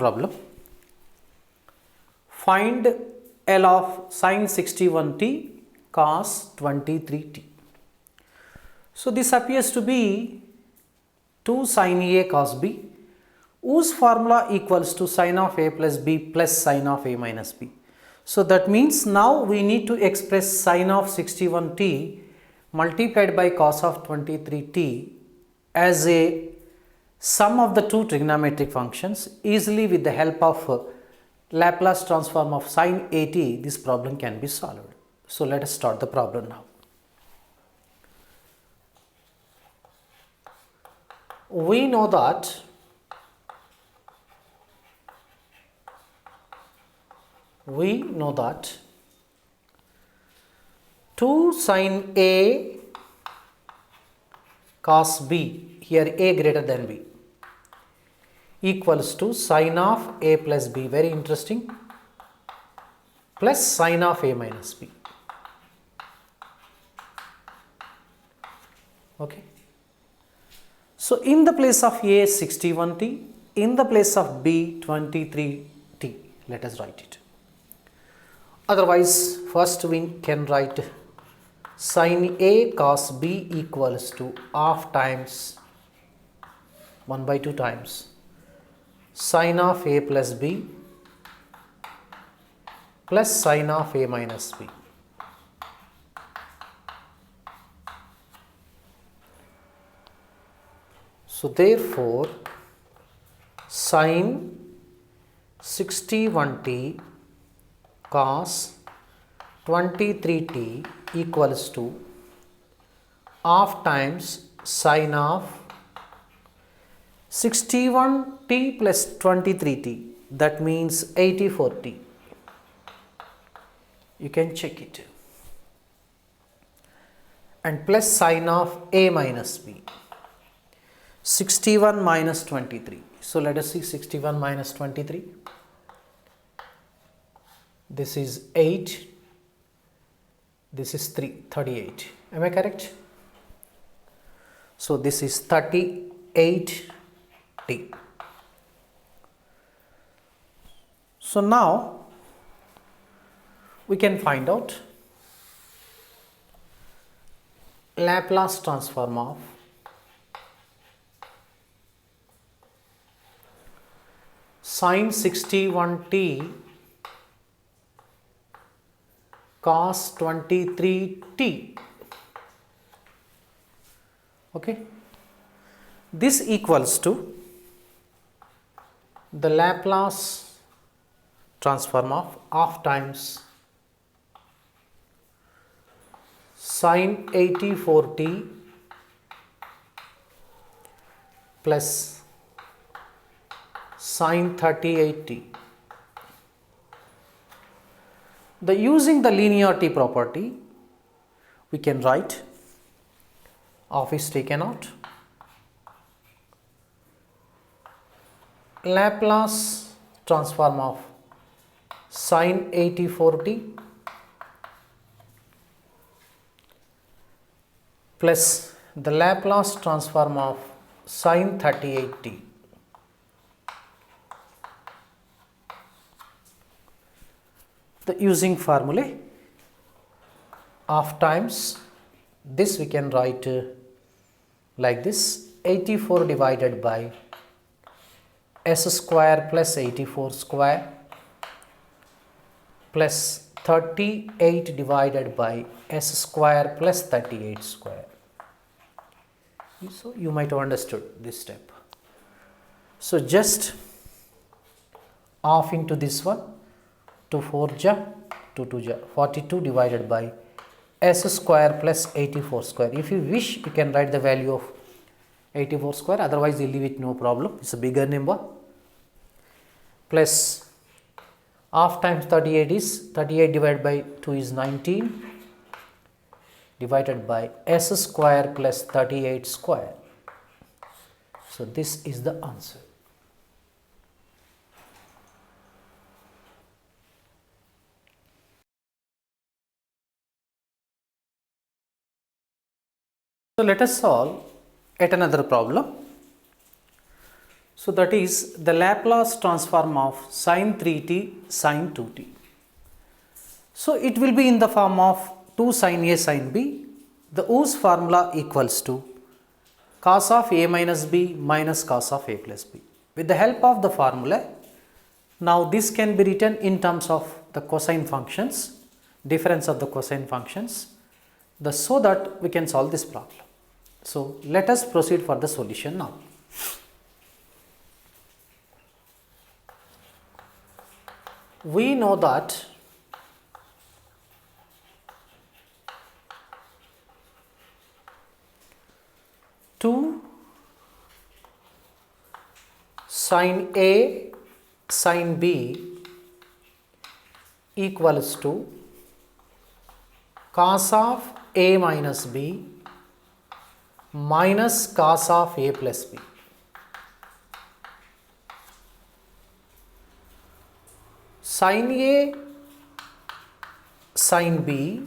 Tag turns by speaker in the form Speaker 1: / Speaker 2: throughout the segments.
Speaker 1: problem. Find L of sin 61t cos 23t. So this appears to be 2 sin A cos B, whose formula equals to sin of A plus B plus sin of A minus B. So that means now we need to express sin of 61t multiplied by cos of 23t as a sum of the two trigonometric functions. Easily with the help of Laplace transform of sin AT, this problem can be solved. So let us start the problem now. We know that we know that 2 sin A cos B, here A greater than B, equals to sin of A plus B, very interesting, plus sin of A minus B. Okay. So in the place of A 61t, in the place of B 23t, let us write it. Otherwise, first we can write sin A cos B equals to half times 1 by 2 times sin of A plus B plus sin of A minus B. So therefore, sin 61t cos 23t equals to half times sin of 61t plus 23t, that means 84t. You can check it. And plus sin of A minus B. 61 minus 23. So let us see 61 minus 23. This is 8. This is 38. Am I correct? So this is 38t. So now we can find out Laplace transform of sin 61t cos 23t. Okay, this equals to the Laplace transform of half times sin 84t plus sin 38t. Using the linearity property, we can write half is taken out. Laplace transform of sin 84t plus the Laplace transform of sin 38t. Using formulae, half times this we can write like this: 84 divided by s square plus 84 square plus 38 divided by s square plus 38 square. So you might have understood this step. So just half into this one, 2 4 ja, 2 2 ja, 42 divided by s square plus 84 square. If you wish, you can write the value of 84 square, otherwise you leave it, no problem, it's a bigger number, plus half times 38 is 38 divided by 2 is 19 divided by s square plus 38 square. So this is the answer. So let us solve yet another problem. So that is the Laplace transform of sin 3t sin 2t. So it will be in the form of 2 sin a sin b, the whose formula equals to cos of a minus b minus cos of a plus b. With the help of the formula, now this can be written in terms of the cosine functions, difference of the cosine functions, so that we can solve this problem. So let us proceed for the solution now. We know that two sin A sin B equals to cos of A minus B minus cos of A plus B. Sin A sin B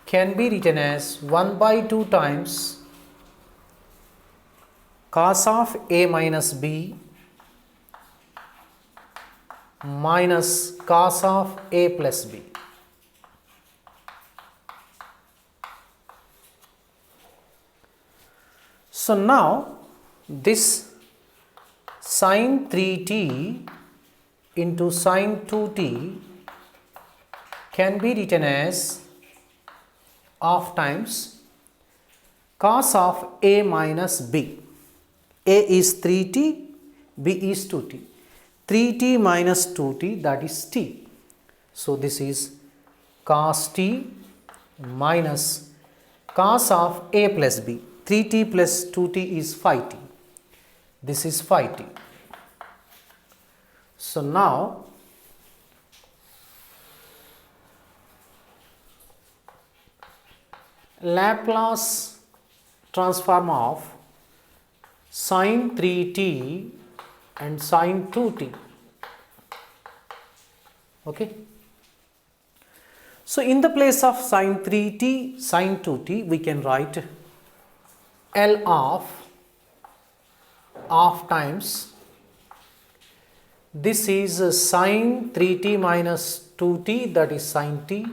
Speaker 1: can be written as 1 by 2 times cos of A minus B minus cos of A plus B. So now this sin 3t into sin 2t can be written as half times cos of A minus B. A is 3t, B is 2t. 3t minus 2t, that is t. So this is cos t minus cos of A plus B. 3t plus 2t is 5t. This is 5t. So now Laplace transform of sin 3t and sin 2t. Okay. So in the place of sin 3t sin 2t, we can write L of half times, this is sin 3t minus 2t, that is sin t,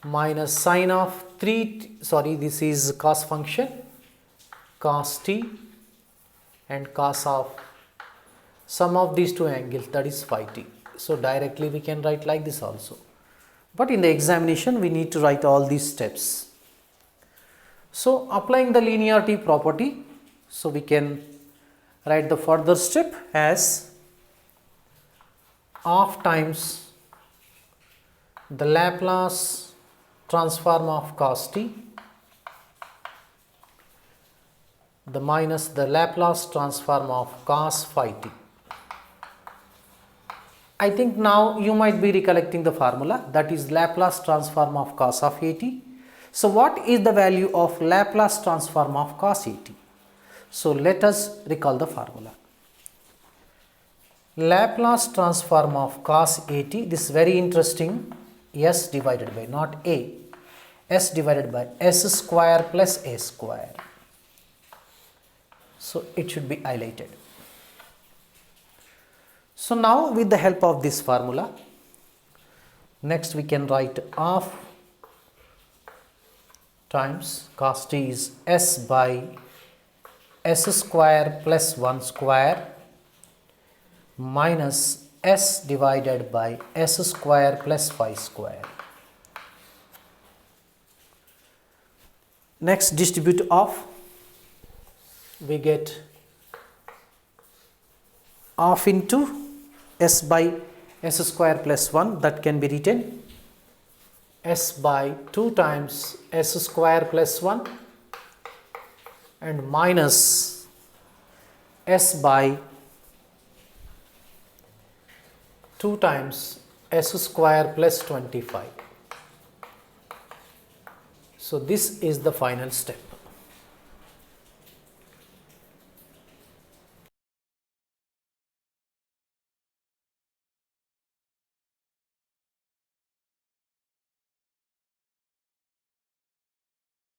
Speaker 1: minus sin of 3t, this is cos function, cos t, and cos of sum of these two angles, that is phi t. So directly we can write like this also, but in the examination we need to write all these steps. So applying the linearity property, so we can write the further step as half times the Laplace transform of cos t, the minus the Laplace transform of cos phi t. I think now you might be recollecting the formula, that is Laplace transform of cos of a t. So what is the value of Laplace transform of cos a t? So let us recall the formula. Laplace transform of cos a t, this is very interesting, s divided by, not a, s divided by s square plus a square. So it should be highlighted. So now with the help of this formula, next we can write half times cos t is s by s square plus 1 square minus s divided by s square plus phi square. Next distribute off, we get half into s by s square plus 1, that can be written s by 2 times s square plus 1 and minus s by 2 times s square plus 25. So this is the final step.